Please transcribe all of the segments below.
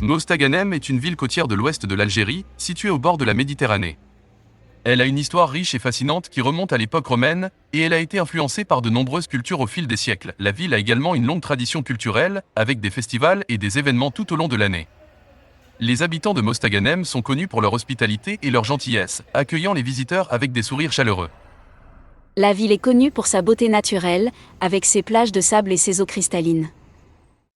Mostaganem est une ville côtière de l'ouest de l'Algérie, située au bord de la Méditerranée. Elle a une histoire riche et fascinante qui remonte à l'époque romaine, et elle a été influencée par de nombreuses cultures au fil des siècles. La ville a également une longue tradition culturelle, avec des festivals et des événements tout au long de l'année. Les habitants de Mostaganem sont connus pour leur hospitalité et leur gentillesse, accueillant les visiteurs avec des sourires chaleureux. La ville est connue pour sa beauté naturelle, avec ses plages de sable et ses eaux cristallines.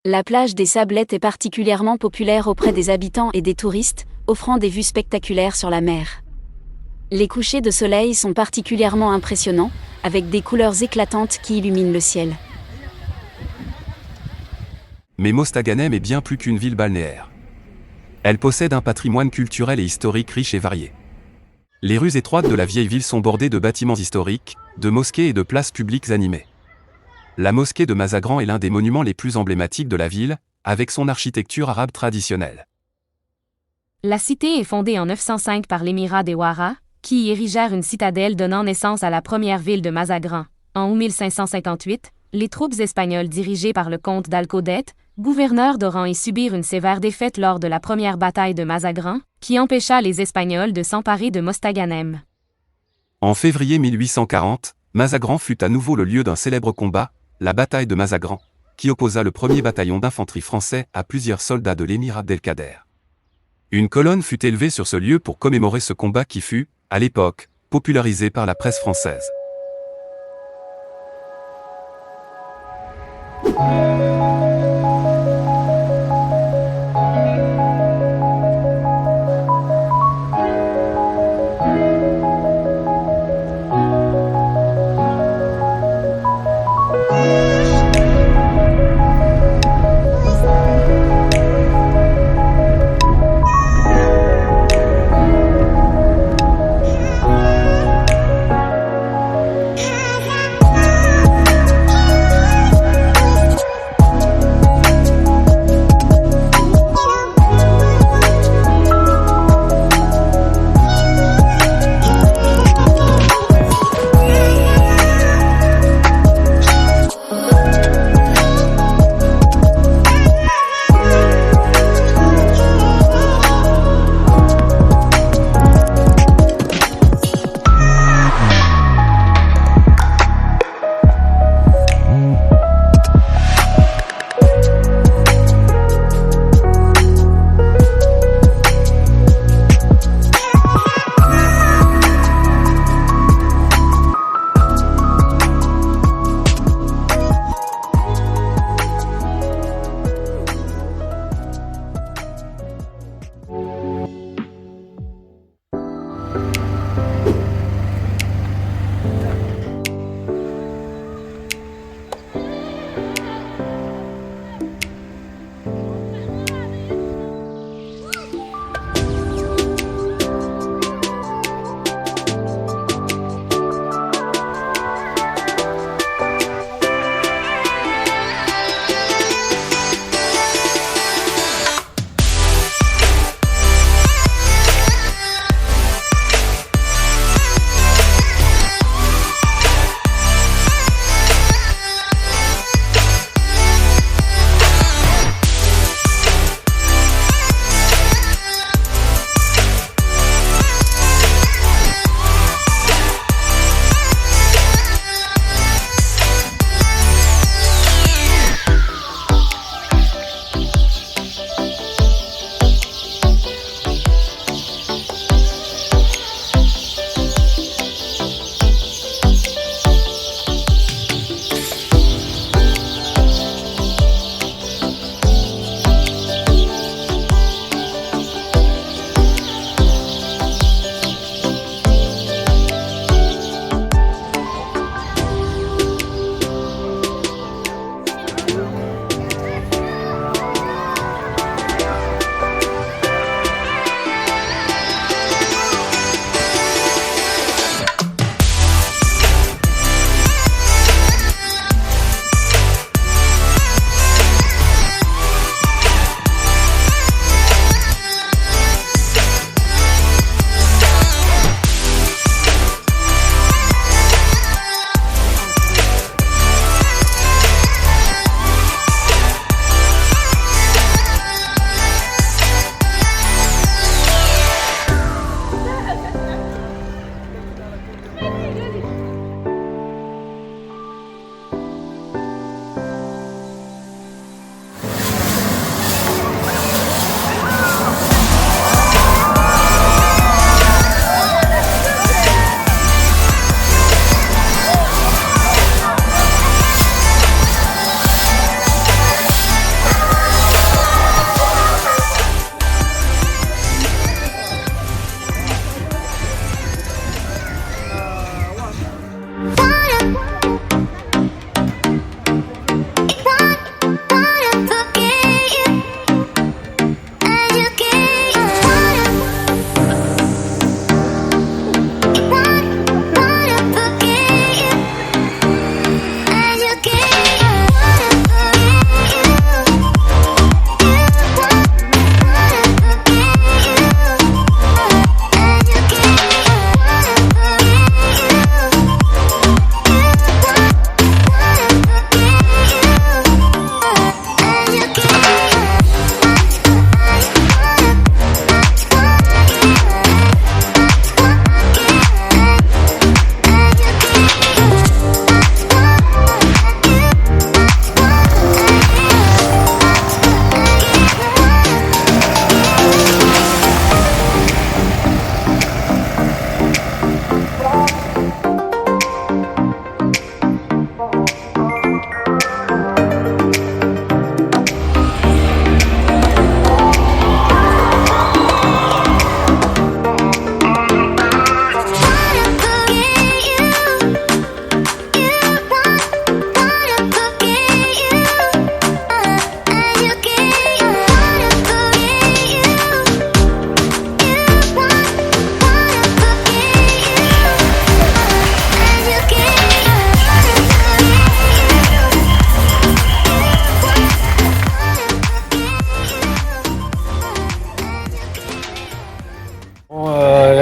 La plage des Sablettes est particulièrement populaire auprès des habitants et des touristes, offrant des vues spectaculaires sur la mer. Les couchers de soleil sont particulièrement impressionnants, avec des couleurs éclatantes qui illuminent le ciel. Mais Mostaganem est bien plus qu'une ville balnéaire. Elle possède un patrimoine culturel et historique riche et varié. Les rues étroites de la vieille ville sont bordées de bâtiments historiques, de mosquées et de places publiques animées. La mosquée de Mazagran est l'un des monuments les plus emblématiques de la ville, avec son architecture arabe traditionnelle. La cité est fondée en 905 par l'émirat des Ouaras, qui y érigèrent une citadelle donnant naissance à la première ville de Mazagran. En août 1558, les troupes espagnoles dirigées par le comte d'Alcodet, gouverneur d'Oran, y subirent une sévère défaite lors de la première bataille de Mazagran, qui empêcha les Espagnols de s'emparer de Mostaganem. En février 1840, Mazagran fut à nouveau le lieu d'un célèbre combat, la bataille de Mazagran, qui opposa le premier bataillon d'infanterie français à plusieurs soldats de l'émirat d'El-Kader. Une colonne fut élevée sur ce lieu pour commémorer ce combat qui fut, à l'époque, popularisé par la presse française.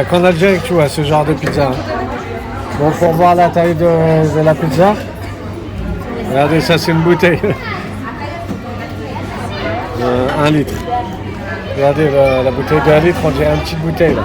qu'en Algérie que tu vois ce genre de pizza. Bon, pour voir la taille de la pizza, regardez, ça c'est une bouteille. 1 litre. Regardez la bouteille de 1 litre, on dirait une petite bouteille là.